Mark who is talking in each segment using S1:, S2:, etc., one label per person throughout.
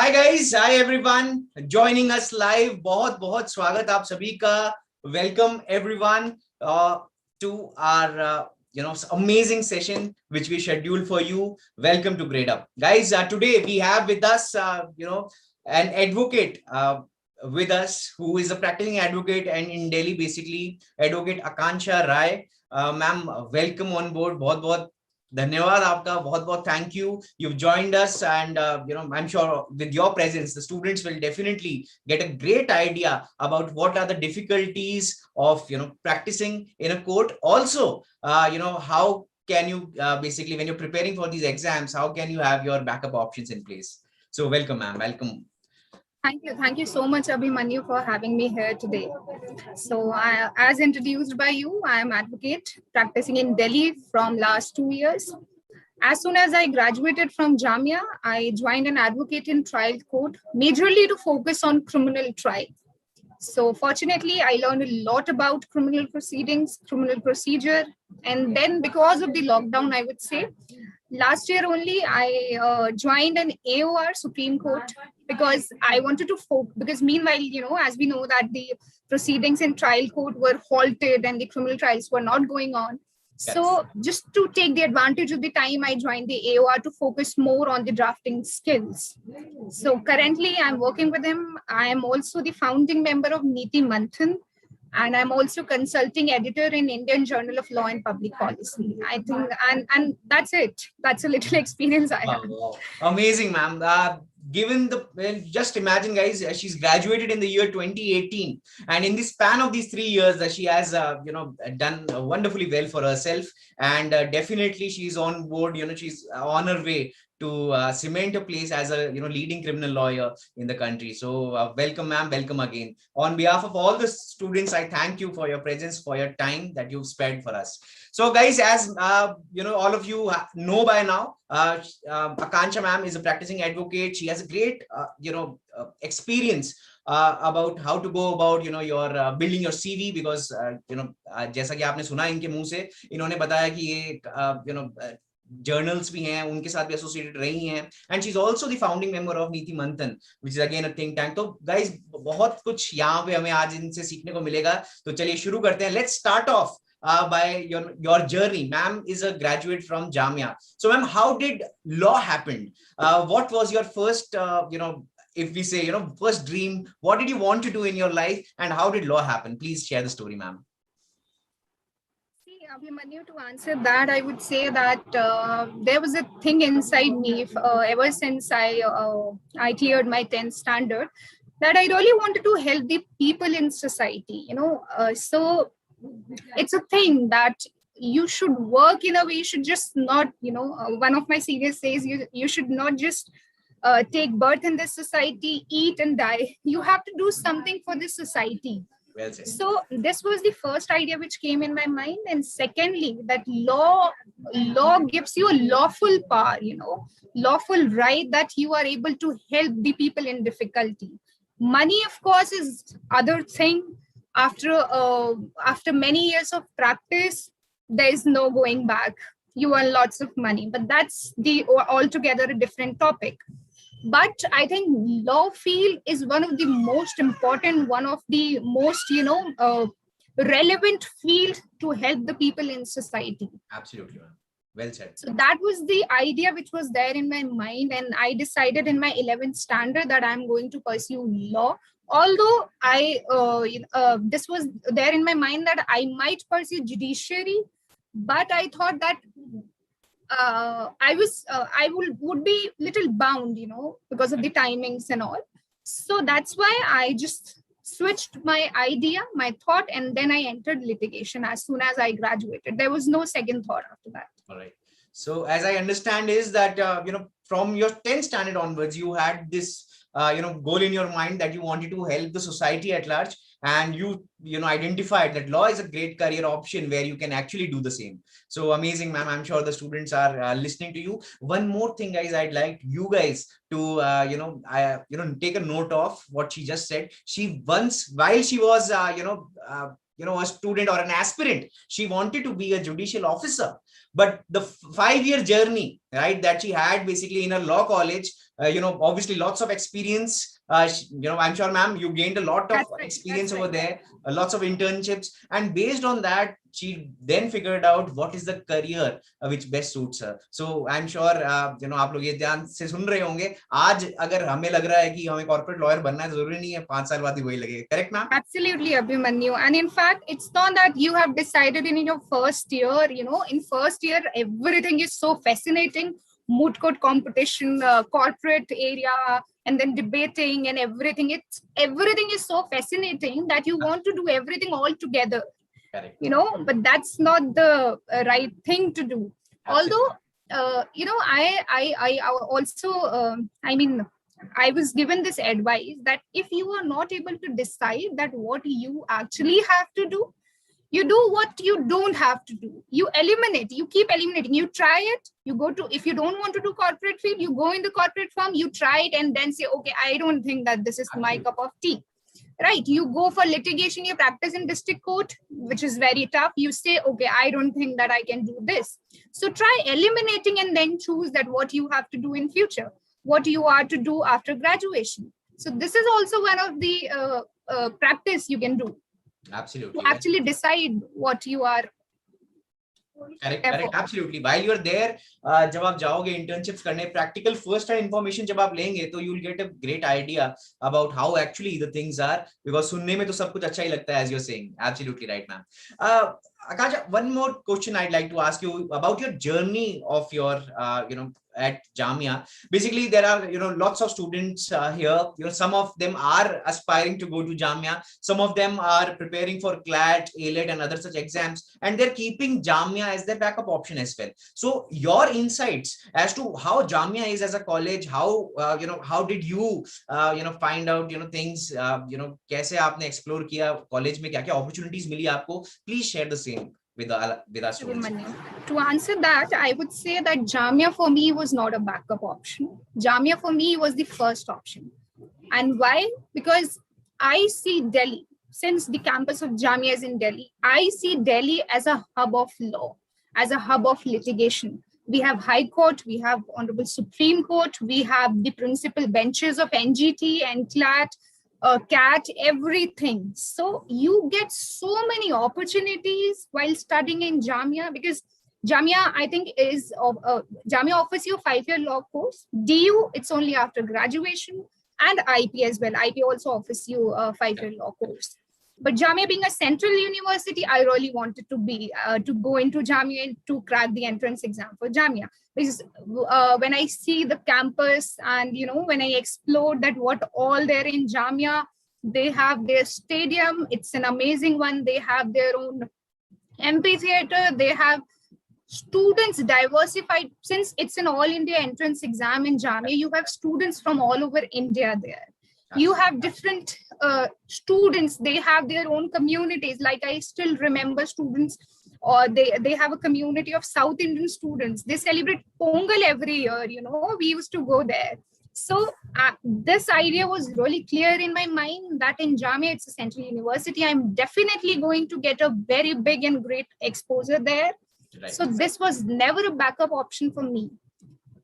S1: Hi guys, hi everyone joining us live. बहुत बहुत स्वागत आप सभी का. Welcome everyone to our amazing session which we scheduled for you. Welcome to Grade Up, guys. Today we have with us an advocate with us who is a practicing advocate and in Delhi basically, Advocate Akansha Rai. Ma'am, welcome on board. बहुत बहुत धन्यवाद आपका, बहुत बहुत thank you. You've joined us and I'm sure with your presence the students will definitely get a great idea about what are the difficulties of practicing in a court. Also how can you basically when you're preparing for these exams, how can you have your backup options in place? So welcome ma'am, welcome.
S2: Thank you so much, Abhimanyu, for having me here today. So, as introduced by you, I am advocate practicing in Delhi from last 2 years. As soon as I graduated from Jamia, I joined an advocate in trial court, majorly to focus on criminal trial. So, fortunately, I learned a lot about criminal proceedings, criminal procedure, and then because of the lockdown, I would say, last year only I joined an AOR Supreme Court because I wanted to focus, because meanwhile, as we know that the proceedings in trial court were halted and the criminal trials were not going on. Yes. So just to take the advantage of the time, I joined the AOR to focus more on the drafting skills. So currently I'm working with him. I am also the founding member of Nithi Manthan, and I'm also consulting editor in Indian Journal of Law and Public Policy. I think, and that's it. That's a little experience I have.
S1: Wow. Amazing, ma'am. Just imagine, guys, she's graduated in the year 2018, and in the span of these 3 years, she has done wonderfully well for herself, and definitely she's on board. She's on her way to cement a place as a leading criminal lawyer in the country. So welcome ma'am, welcome again. On behalf of all the students, I thank you for your presence, for your time that you've spared for us. So guys, as all of you know by now, Akansha ma'am is a practicing advocate. She has a great experience about how to go about your building your CV, because जैसा कि आपने सुना इनके मुंह से, इन्होंने बताया कि ये journals भी हैं, उनके साथ भी associated रही हैं, and she's also the founding member of Nithi Manthan, which is again a think tank. तो guys, बहुत कुछ यहाँ पे हमें आज इनसे सीखने को मिलेगा. तो चलिए शुरू करते हैं. Let's start off by your journey. Ma'am is a graduate from Jamia. So ma'am, how did law happen? What was your first if we say first dream? What did you want to do in your life, and how did law happen? Please share the story, ma'am.
S2: Abhimanyu, to answer that, I would say that there was a thing inside me ever since I cleared my 10th standard, that I really wanted to help the people in society. So it's a thing that you should work in a way. You should just not, one of my seniors says you should not just take birth in this society, eat and die. You have to do something for this society.
S1: Well said.
S2: So this was the first idea which came in my mind. And secondly, that law gives you a lawful power, lawful right that you are able to help the people in difficulty. Money, of course, is other thing. After many years of practice, there is no going back. You earn lots of money, but that's altogether a different topic. But I think law field is one of the most important, one of the most, relevant field to help the people in society.
S1: Absolutely. Well said.
S2: So that was the idea which was there in my mind. And I decided in my 11th standard that I'm going to pursue law. Although this was there in my mind that I might pursue judiciary, but I thought that I would be little bound, because of the timings and all. So that's why I just switched my idea, my thought, and then I entered litigation as soon as I graduated. There was no second thought after that.
S1: All right. So as I understand is that, from your 10th standard onwards, you had this, goal in your mind that you wanted to help the society at large. And you identified that law is a great career option where you can actually do the same. So amazing, ma'am. I'm sure the students are listening to you. One more thing, guys, I'd like you guys to take a note of what she just said. She once, while she was a student or an aspirant. She wanted to be a judicial officer, but the 5-year journey, right, that she had basically in a law college, obviously lots of experience. I'm sure, ma'am, you gained a lot of experience over there, lots of internships, and based on that, she then figured out what is the career which best suits her. So I'm sure, आप लोग ये ध्यान से सुन रहे होंगे. आज अगर हमें लग रहा है कि हमें कॉर्पोरेट लॉयर बनना है, जरूरी नहीं है 5 साल बाद ही वही लगेगा. Correct, ma'am?
S2: Absolutely, Abhimanyu. And in fact, it's not that you have decided in your first year. In first year, everything is so fascinating. Moot court competition, corporate area, and then debating and everything. Everything is so fascinating that you want to do everything all together.
S1: Correct.
S2: But that's not the right thing to do. Absolutely. Although, I also, I was given this advice that if you are not able to decide that what you actually have to do, you do what you don't have to do. You eliminate, you keep eliminating, you try it, you go to, if you don't want to do corporate field, you go in the corporate firm, you try it and then say, okay, I don't think that this is my cup of tea. Right, you go for litigation, you practice in district court, which is very tough. You say, okay, I don't think that I can do this. So try eliminating and then choose that what you have to do in future, what you are to do after graduation. So this is also one of the practice you can do.
S1: Absolutely.
S2: To actually decide what you are.
S1: Correct, absolutely. While you're there, जब आप जाओगे internships करने, practical first hand information जब आप लेंगे, तो you'll get a great idea about how actually the things are, because सुनने में तो सब कुछ अच्छा ही लगता है, as you're saying. Absolutely right, ma'am. Akansha, one more question I'd like to ask you about your journey of your, at Jamia. Basically, there are, lots of students here. Some of them are aspiring to go to Jamia. Some of them are preparing for CLAT, ALET, and other such exams, and they're keeping Jamia as their backup option as well. So, your insights as to how Jamia is as a college, how how did you find out things, कैसे आपने explore किया college में, क्या-क्या opportunities मिली आपको? Please share the same with our students.
S2: To answer that, I would say that Jamia for me was not a backup option. Jamia for me was the first option. And why? Because I see Delhi, since the campus of Jamia is in Delhi, I see Delhi as a hub of law, as a hub of litigation. We have High Court, we have Honorable Supreme Court, we have the principal benches of NGT and CLAT, CAT, everything. So you get so many opportunities while studying in Jamia, because Jamia, I think, is Jamia offers you a 5-year law course. DU, it's only after graduation, and IP as well. IP also offers you a 5-year law course. But Jamia being a central university, I really wanted to be to go into Jamia and to crack the entrance exam for Jamia. Because when I see the campus and when I explored that what all there in Jamia, they have their stadium. It's an amazing one. They have their own amphitheater. They have students diversified. Since it's an all India entrance exam in Jamia, you have students from all over India there. You have different students, they have their own communities. Like I still remember students, or they have a community of South Indian students. They celebrate Pongal every year, we used to go there. So this idea was really clear in my mind that in Jamia, it's a central university. I'm definitely going to get a very big and great exposure there. Right. So this was never a backup option for me.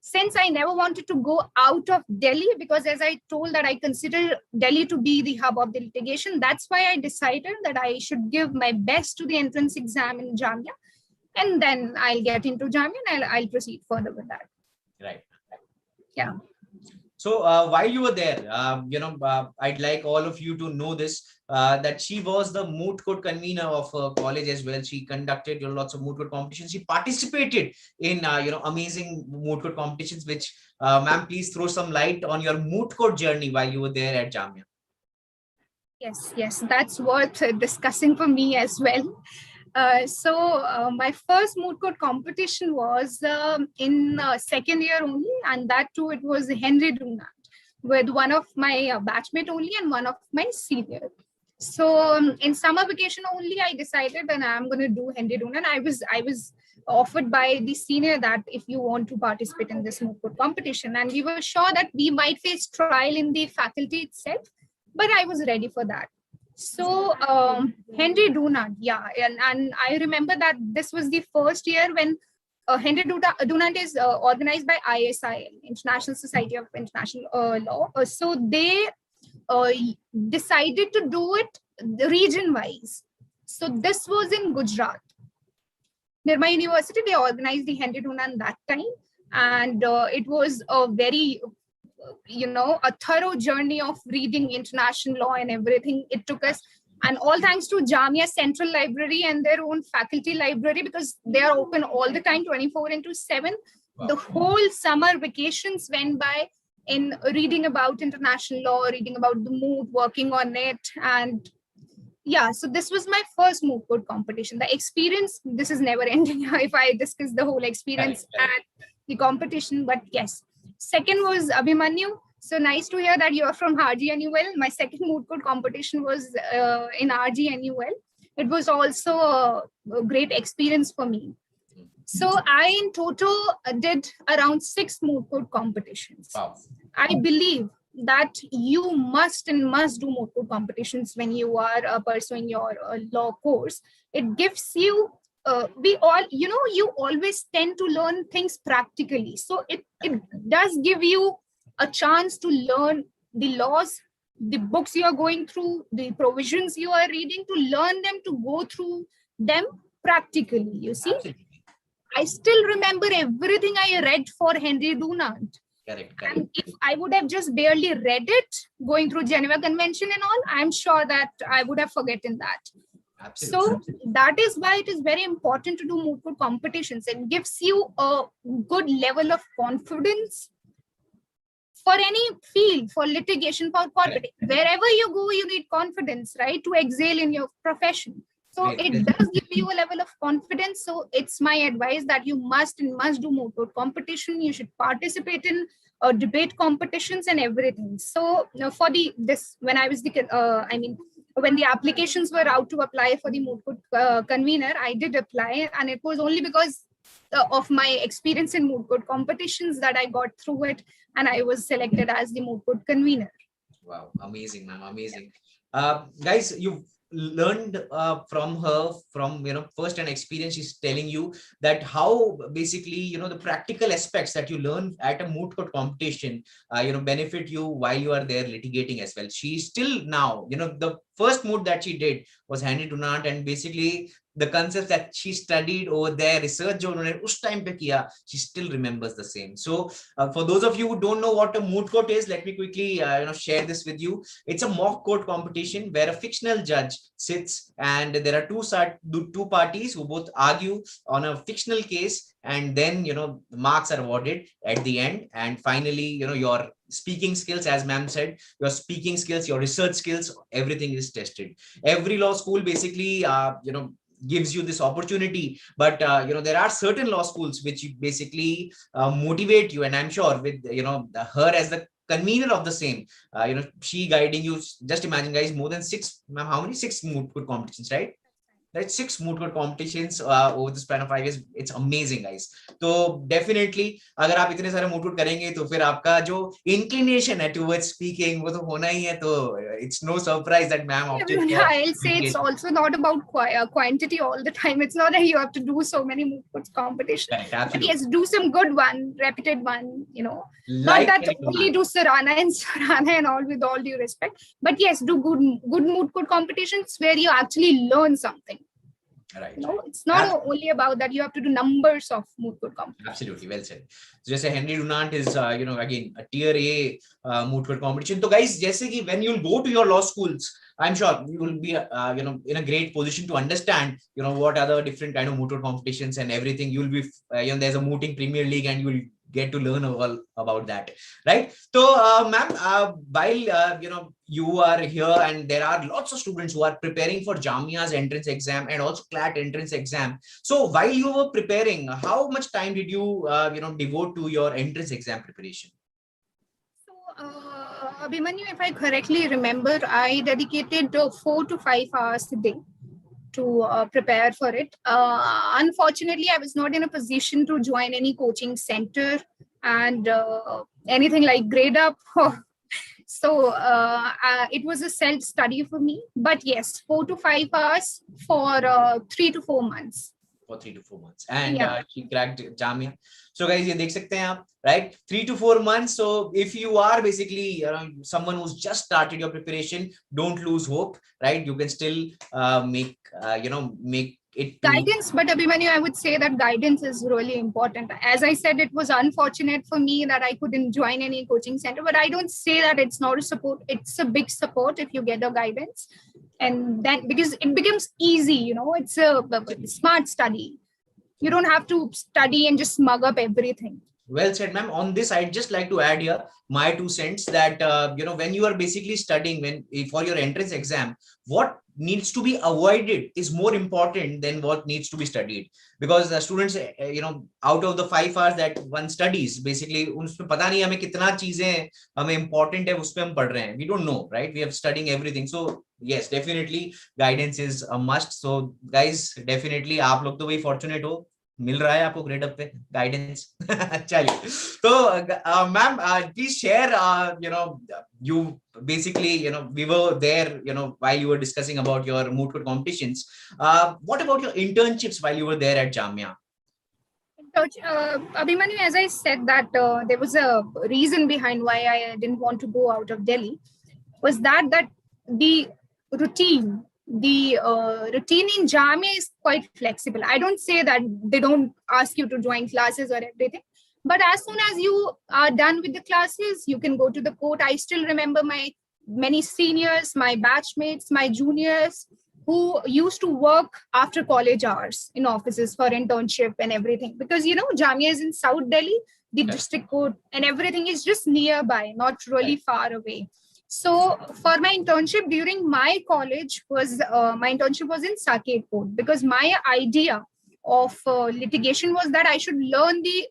S2: Since I never wanted to go out of Delhi, because as I told that I consider Delhi to be the hub of the litigation, that's why I decided that I should give my best to the entrance exam in Jamia, and then I'll get into Jamia and I'll proceed further with that.
S1: Right.
S2: Yeah.
S1: So while you were there, I'd like all of you to know this, that she was the moot court convener of college as well. She conducted lots of moot court competitions. She participated in amazing moot court competitions, which ma'am, please throw some light on your moot court journey while you were there at Jamia.
S2: Yes, that's worth discussing for me as well. So my first moot court competition was in second year only, and that too it was Henry Dunant with one of my batchmate only and one of my senior. So in summer vacation only, I decided that I'm going to do Henry Dunant. I was offered by the senior that if you want to participate in this moot court competition, and we were sure that we might face trial in the faculty itself, but I was ready for that. So Henry Dunant, yeah, and I remember that this was the first year when Henry Dunant is organized by ISIL, International Society of International Law. So they uh, decided to do it region-wise. So this was in Gujarat. Nirma University, they organized the Henry Dunant that time. And it was a very, a thorough journey of reading international law and everything. It took us, and all thanks to Jamia Central Library and their own faculty library, because they are open all the time, 24/7. Wow. The whole summer vacations went by in reading about international law, reading about the mood, working on it. And yeah, so this was my first moot court competition. The experience, this is never ending if I discuss the whole experience at the competition. But yes, second was Abhimanyu. So nice to hear that you're from RGNUL. My second moot court competition was in RGNUL. It was also a great experience for me. So I in total did around 6 moot court competitions. Wow. I believe that you must do moot court competitions when you are pursuing your law course. It gives you, we all, you always tend to learn things practically. So it does give you a chance to learn the laws, the books you are going through, the provisions you are reading, to learn them, to go through them practically, you see. Absolutely. I still remember everything I read for Henry Dunant. Correct. And if I would have just barely read it, going through Geneva Convention and all, I'm sure that I would have forgotten that. Absolutely. So that is why it is very important to do moot court competitions. It gives you a good level of confidence for any field, for litigation, for corporate. Wherever you go, you need confidence, right, to excel in your profession. So it does give you a level of confidence. So it's my advice that you must do moot court competition. You should participate in debate competitions and everything. So for when I was when the applications were out to apply for the moot court convener, I did apply, and it was only because of my experience in moot court competitions that I got through it, and I was selected as the moot court convener. Wow, amazing, ma'am, amazing. Guys, you've learned from her, from first hand experience. She's telling you that how basically the practical aspects that you learn at a moot court competition benefit you while you are there litigating as well. She's still now, the first moot that she did was Henry Dunant, and basically the concepts that she studied over there, research jo unhone us time pe kiya, she still remembers the same. So for those of you who don't know what a moot court is, let me quickly share this with you. It's a mock court competition where a fictional judge sits, and there are two parties who both argue on a fictional case, and then the marks are awarded at the end. And finally, your speaking skills, as ma'am said, your speaking skills, your research skills, everything is tested. Every law school basically gives you this opportunity, but there are certain law schools which basically motivate you, and I'm sure with her as the convener of the same, she guiding you. Just imagine, guys, more than 6, ma'am, how many? 6 moot court competitions, right? That's 6 moot court competitions over the span of 5 years. It's amazing, guys. So definitely अगर आप इतने सारे moot court करेंगे तो फिर आपका जो inclination है towards speaking वो तो होना ही है. तो it's no surprise that ma'am opted for. I'll say it's also not about quantity all the time. It's not that you have to do so many moot court competitions. Right, but yes, do some good one, reputed one. Like not that only do Sarana and all, with all due respect. But yes, do good moot court competitions where you actually learn something. Right. No, it's not only about that. You have to do numbers of moot court competitions. Absolutely, well said. So just Henry Dunant is, again, a tier A moot court competition. So guys, जैसे कि when you'll go to your law schools, I'm sure you will be, in a great position to understand, what are the different kind of moot court competitions and everything. You'll be, there's a mooting Premier League, and you'll get to learn all about that, right? So, ma'am, while you are here, and there are lots of students who are preparing for Jamia's entrance exam and also CLAT entrance exam. So, while you were preparing, how much time did you, devote to your entrance exam preparation? So, Abhimanyu, if I correctly remember, I dedicated 4 to 5 hours a day to prepare for it. Unfortunately, I was not in a position to join any coaching center and anything like grade up. So it was a self-study for me. But yes, 4 to 5 hours for 3 to 4 months.
S1: For 3 to 4 months. And
S2: Yeah.
S1: she cracked Jamia. So guys, ये देख सकते हैं आप, right? 3 to 4 months. So if you are basically someone who's just started your preparation, don't lose hope, right? You can still make it to
S2: guidance. But Abhimanyu, I would say that guidance is really important. As I said, it was unfortunate for me that I couldn't join any coaching center, but I don't say that it's not a support. It's a big support if you get a guidance. And then because it becomes easy, you know, it's a smart study. You don't have to study and just smug up everything.
S1: Well said, ma'am. On this, I'd just like to add here my 2 cents that, when you are basically studying for your entrance exam, what needs to be avoided is more important than what needs to be studied. Because the students, out of the 5 hours that one studies, basically, उसमें पता नहीं हमें कितना चीजें हमें important है उसपे हम पढ़ रहे हैं. We don't know, right? We are studying everything. So yes, definitely guidance is a must. So guys, definitely आप लोग तो वही fortunate हो, मिल रहा है आपको ग्रेड अप पे गाइडेंस. चलिए, तो ma'am please share, you basically, we were there, while you were discussing about your moot court competitions. What about your internships while you were there at Jamia?
S2: Abhimanyu, as I said that there was a reason behind why I didn't want to go out of Delhi, was that the routine routine in Jamia is quite flexible. I don't say that they don't ask you to join classes or everything, but as soon as you are done with the classes, you can go to the court. I still remember my many seniors, my batchmates, my juniors who used to work after college hours in offices for internship and everything. Because, Jamia is in South Delhi, the district court and everything is just nearby, not really far away. So for my internship during my college my internship was in Saket Court, because my idea of litigation was that I should learn the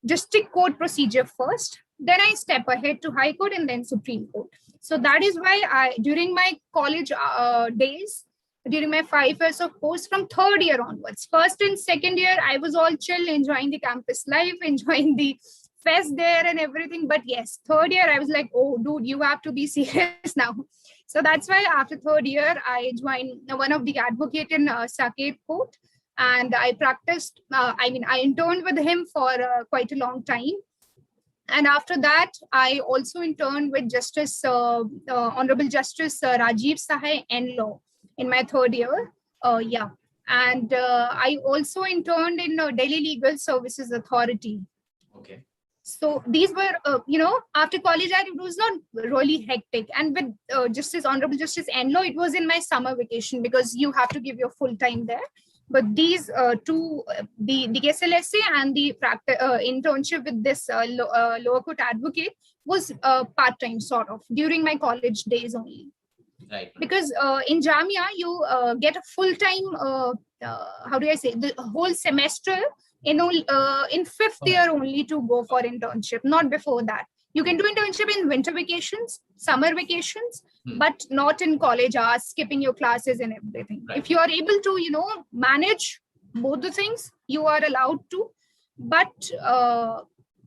S2: district court procedure first, then I step ahead to High Court and then Supreme Court. So that is why during my college days, during my 5 years of course, from third year onwards, first and second year, I was all chill, enjoying the campus life, enjoying the fest there and everything. But yes, third year, I was like, oh, dude, you have to be serious now. So that's why after third year, I joined one of the advocate in Saket Court. And I practiced, I interned with him for quite a long time. And after that, I also interned with Honorable Justice Rajiv Sahai NLaw in my third year. And I also interned in Delhi Legal Services Authority.
S1: Okay.
S2: So these were, after college, it was not really hectic. And with Honorable Justice NLaw, it was in my summer vacation, because you have to give your full time there. But these two, the SLSA and the internship with this lower court advocate was part-time sort of during my college days only.
S1: Right.
S2: Because in Jamia, you get a full-time, the whole semester in fifth year only to go for internship, not before that. You can do internship in winter vacations, summer vacations, but not in college hours, skipping your classes and everything. Right. If you are able to, manage both the things, you are allowed to. But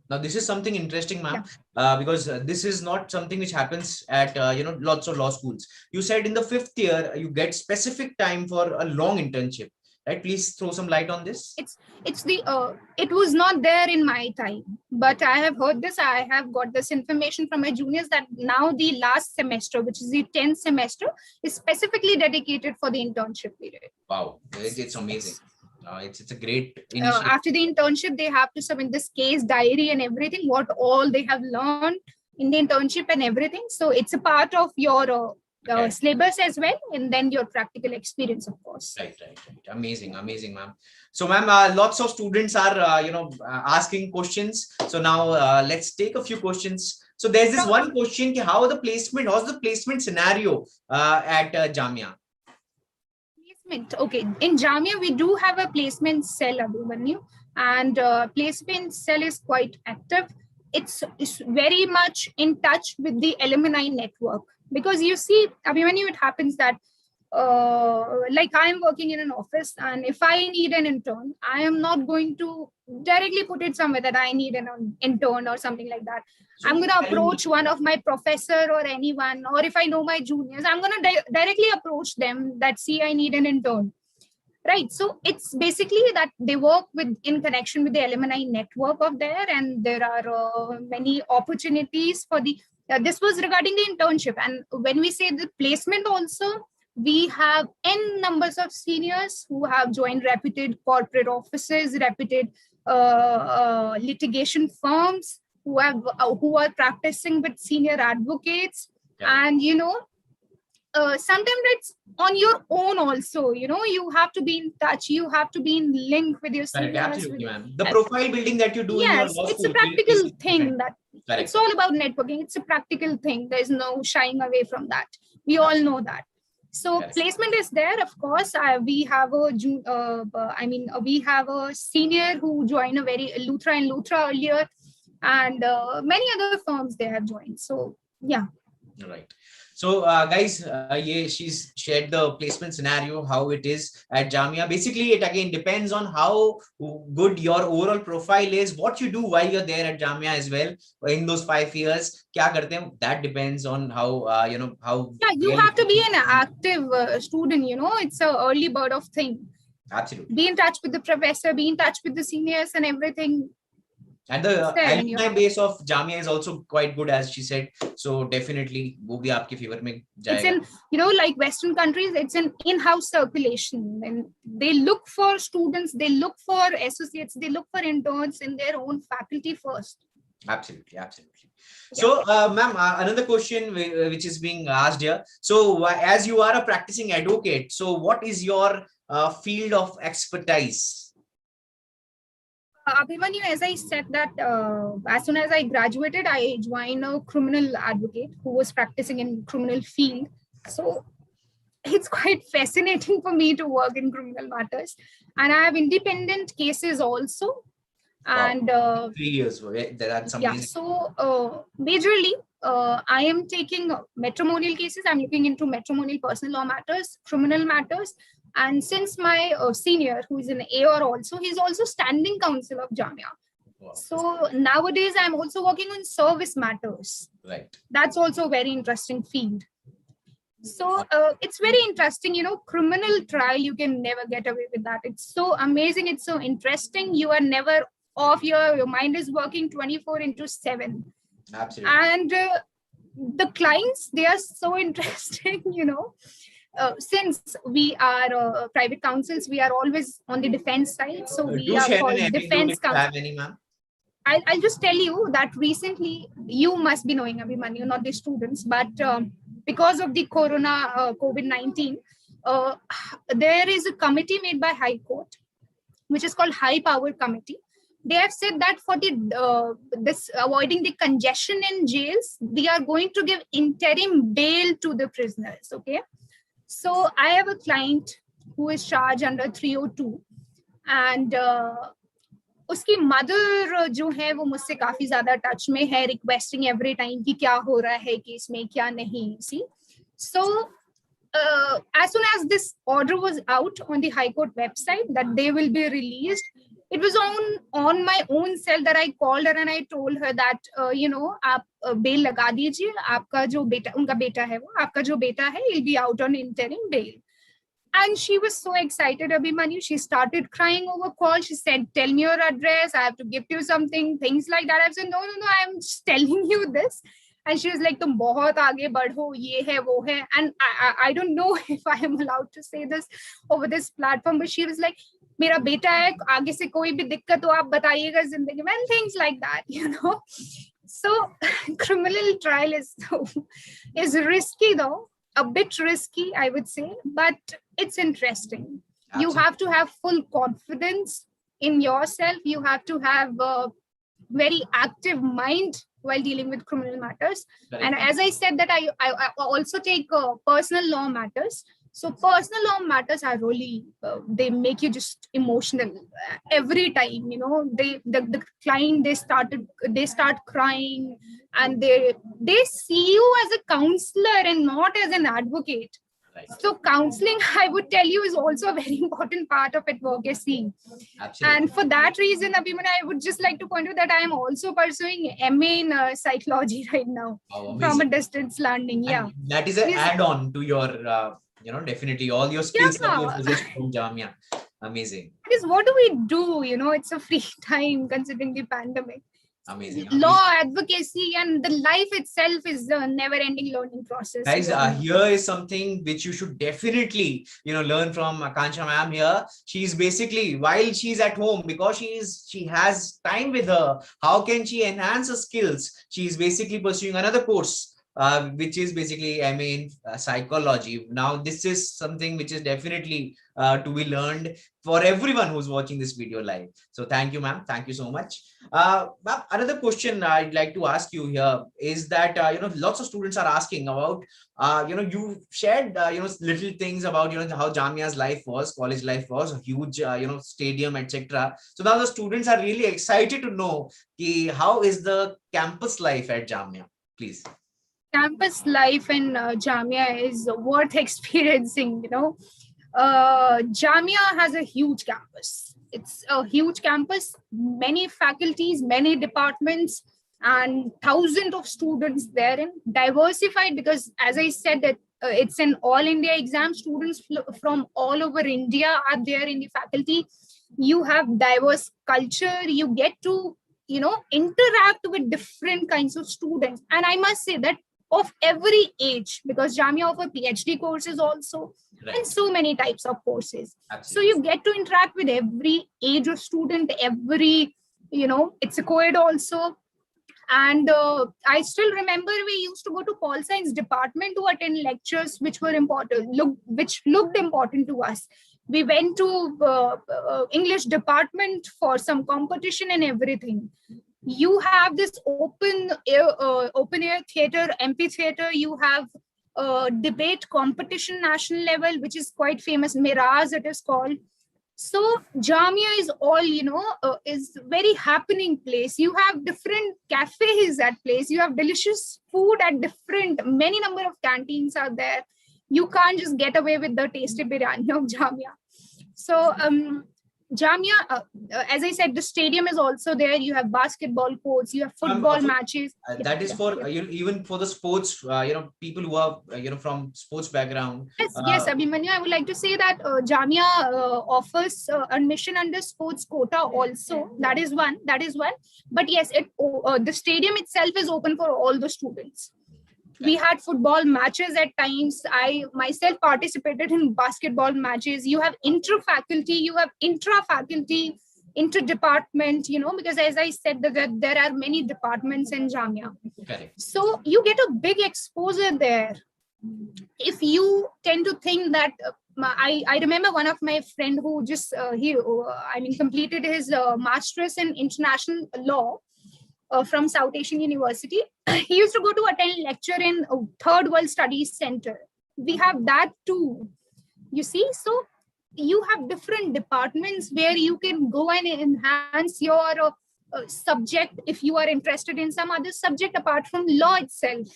S1: now this is something interesting, ma'am, because this is not something which happens at lots of law schools. You said in the 5th year you get specific time for a long internship. Right, please throw some light on this.
S2: It was not there in my time, but I have heard this. I have got this information from my juniors that now the last semester, which is the 10th semester, is specifically dedicated for the internship period.
S1: Wow, it's amazing. It's a great initiative.
S2: After the internship, they have to submit this case diary and everything, what all they have learned in the internship and everything. So it's a part of your syllabus as well, and then your practical experience, of course.
S1: Right. Amazing, ma'am. So, ma'am, lots of students are asking questions. So now let's take a few questions. So there's this one question: how's the placement scenario at Jamia?
S2: Placement. Okay, in Jamia we do have a placement cell, Abhimanyu, and placement cell is quite active. It's very much in touch with the alumni network. Because you see, Abhimanyu, it happens that like I'm working in an office, and if I need an intern, I am not going to directly put it somewhere that I need an intern or something like that.
S1: So
S2: I'm going to approach one of my professor or anyone, or if I know my juniors, I'm going to directly approach them that, see, I need an intern. Right. So it's basically that they work with in connection with the alumni network of there, and there are many opportunities for the. This was regarding the internship, and when we say the placement also, we have n numbers of seniors who have joined reputed corporate offices, reputed litigation firms, who are practicing with senior advocates, and sometimes it's on your own also. You have to be in touch, you have to be in link with your seniors.
S1: Absolutely, ma'am. The profile building that you do in your law
S2: it's
S1: school
S2: a practical thing. That
S1: Correct.
S2: It's all about networking. It's a practical thing. There's no shying away from that. We all know that. So placement is there, of course. We have a senior who joined a very Luthra earlier, and many other firms they have joined. So yeah.
S1: Right. So guys, she's shared the placement scenario, how it is at Jamia. Basically, it again depends on how good your overall profile is, what you do while you're there at Jamia as well in those 5 years. Kya karte hain, that depends on how how.
S2: Yeah, you have to be an active student. It's an early bird of thing.
S1: Absolutely.
S2: Be in touch with the professor, be in touch with the seniors and everything.
S1: And the alumni base of Jamia is also quite good, as she said. So definitely, wo bhi aapke favor mein jayega.
S2: It's in, like Western countries, it's an in-house circulation, and they look for students, they look for associates, they look for interns in their own faculty first.
S1: Absolutely, absolutely. So, ma'am, another question which is being asked here. So, as you are a practicing advocate, so what is your field of expertise?
S2: Abhimanyu, as I said that as soon as I graduated, I joined a criminal advocate who was practicing in criminal field. So it's quite fascinating for me to work in criminal matters. And I have independent cases also. And
S1: 3 years, that's amazing.
S2: Yeah, so majorly I am taking matrimonial cases. I'm looking into matrimonial personal law matters, criminal matters. And since my senior, who is an AR also, he's also standing counsel of Jamia. Wow. So nowadays, I'm also working on service matters.
S1: Right.
S2: That's also a very interesting field. So it's very interesting, criminal trial, you can never get away with that. It's so amazing. It's so interesting. You are never off. Your mind is working 24/7.
S1: Absolutely.
S2: And the clients, they are so interesting, since we are private counsels, we are always on the defense side. So we are called defense counsel. I'll just tell you that recently, you must be knowing, Abhimanyu, not the students, but because of the COVID-19, there is a committee made by High Court, which is called High Power Committee. They have said that for the avoiding the congestion in jails, they are going to give interim bail to the prisoners. Okay. So I have a client who is charged under 302, and उसकी mother जो है वो मुझसे काफी ज़्यादा touch में है, requesting every time कि क्या हो रहा है केस में, क्या नहीं. See, so as soon as this order was out on the High Court website that they will be released, it was on my own self that I called her and I told her that आप bail लगा दीजिए, आपका जो बेटा, उनका बेटा है वो, आपका जो बेटा है, he'll be out on interim bail. And she was so excited, Abhimanyu. She started crying over call. She said, "Tell me your address. I have to gift you something," things like that. I said, "No, I'm just telling you this." And she was like, "Tum bahut aage badho, ye hai, wo hai." And I don't know if I am allowed to say this over this platform, but she was like, "Mera beta hai, aage se koi bhi dikkat ho, aap batayega zindagi mein," and things like that, So criminal trial is risky though, a bit risky, I would say, but it's interesting. Absolutely. You have to have full confidence in yourself. You have to have a very active mind while dealing with criminal matters. And as I said that I also take personal law matters. So personal law matters are really, they make you just emotional every time, the client, they start crying, and they see you as a counselor and not as an advocate.
S1: Right.
S2: So counseling, I would tell you, is also a very important part of advocacy.
S1: Absolutely.
S2: And for that reason, Abhimanyu, I would just like to point out that I am also pursuing MA in psychology right now,
S1: Oh,
S2: from a
S1: amazing.
S2: distance learning. Yeah.
S1: And that is an
S2: Yes.
S1: add-on to your, definitely all your skills that you
S2: Yeah.
S1: have possessed from Jamia. Amazing.
S2: Because what do we do? It's a free time considering the pandemic.
S1: Amazing. Amazing.
S2: Law, advocacy, and the life itself is a never-ending learning process.
S1: Guys, here is something which you should definitely, learn from Akansha ma'am here. She's basically, while she's at home, because she has time with her, how can she enhance her skills? She's basically pursuing another course, which is basically, psychology. Now, this is something which is definitely to be learned for everyone who's watching this video live. So thank you, ma'am. Thank you so much. Ma'am, another question I'd like to ask you here is that, lots of students are asking about, you shared, little things about, how Jamia's life was, college life was, a huge, stadium, etc. So now the students are really excited to know how is the campus life at Jamia, please.
S2: Campus life in Jamia is worth experiencing. Jamia has a huge campus. It's a huge campus, many faculties, many departments, and thousands of students therein. Diversified because, as I said, that it's an all India exam. Students from all over India are there in the faculty. You have diverse culture. You get to interact with different kinds of students, and I must say that of every age, because Jamia offer PhD courses also,
S1: Right.
S2: and so many types of courses.
S1: Absolutely.
S2: So you get to interact with every age of student, every, it's a co-ed also. And I still remember we used to go to Pol Science department to attend lectures which were important, which looked important to us. We went to English department for some competition and everything. You have this open air theater, amphitheater. You have debate competition national level, which is quite famous, Miraz it is called. So Jamia is all, is very happening place. You have different cafes at place. You have delicious food at many number of canteens are there. You can't just get away with the tasty biryani of Jamia. So Jamia, as I said, the stadium is also there. You have basketball courts, you have football matches.
S1: That is for even for the sports, people who are from sports background.
S2: Yes, Abhimanyu, I would like to say that Jamia offers admission under sports quota also. That is one. But yes, the stadium itself is open for all the students. We had football matches at times. I myself participated in basketball matches. You have inter-faculty, you have intra-faculty, inter-department, because as I said, that there are many departments in Jamia.
S1: Correct.
S2: So you get a big exposure there. If you tend to think that, I remember one of my friend who just, completed his master's in international law, from South Asian University. He used to go to attend lecture in Third World Studies Center. We have that too. You see, so you have different departments where you can go and enhance your subject if you are interested in some other subject apart from law itself.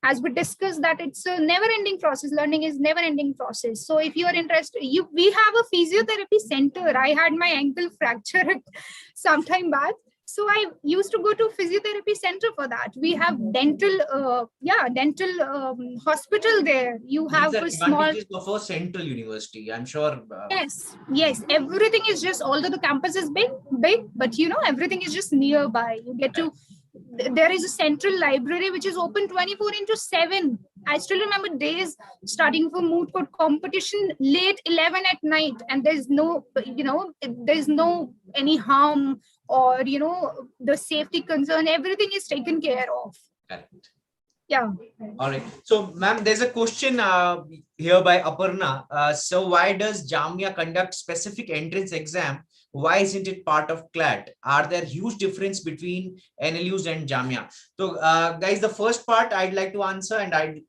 S2: As we discussed, that it's a never-ending process. Learning is never-ending process. So if you are interested, we have a physiotherapy center. I had my ankle fracture some time back. So I used to go to physiotherapy center for that. We have dental hospital there. You have a small
S1: of a central university, I'm sure.
S2: Yes. Everything is just, although the campus is big, but everything is just nearby. You get to. There is a central library which is open 24/7. I still remember days starting for moot court competition late 11 at night, and there's no any harm or the safety concern. Everything is taken care of.
S1: Correct.
S2: Yeah.
S1: All right. So, ma'am, there's a question here by Aparna. So, why does Jamia conduct specific entrance exam? Why isn't it part of CLAT? Are there huge difference between NLUs and Jamia? So, guys, the first part I'd like to answer, and I'd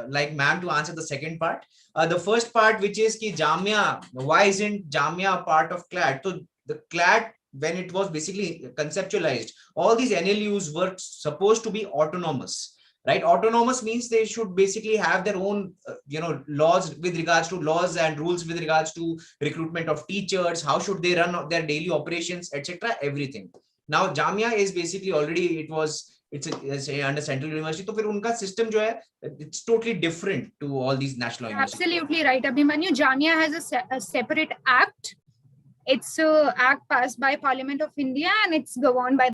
S1: like ma'am to answer the second part. The first part, which is ki Jamia, why isn't Jamia a part of CLAT? So, the CLAT, when it was basically conceptualized, all these NLUs were supposed to be autonomous. right? Autonomous means they should basically have their own, laws with regards to laws and rules with regards to recruitment of teachers, how should they run their daily operations, etc. Everything. Now Jamia is basically already it's under Central University, तो फिर उनका system जो है, it's totally different to all these national universities.
S2: Absolutely right, Abhimanyu. Jamia has a separate act. It's an act passed by Parliament of India, and it's governed by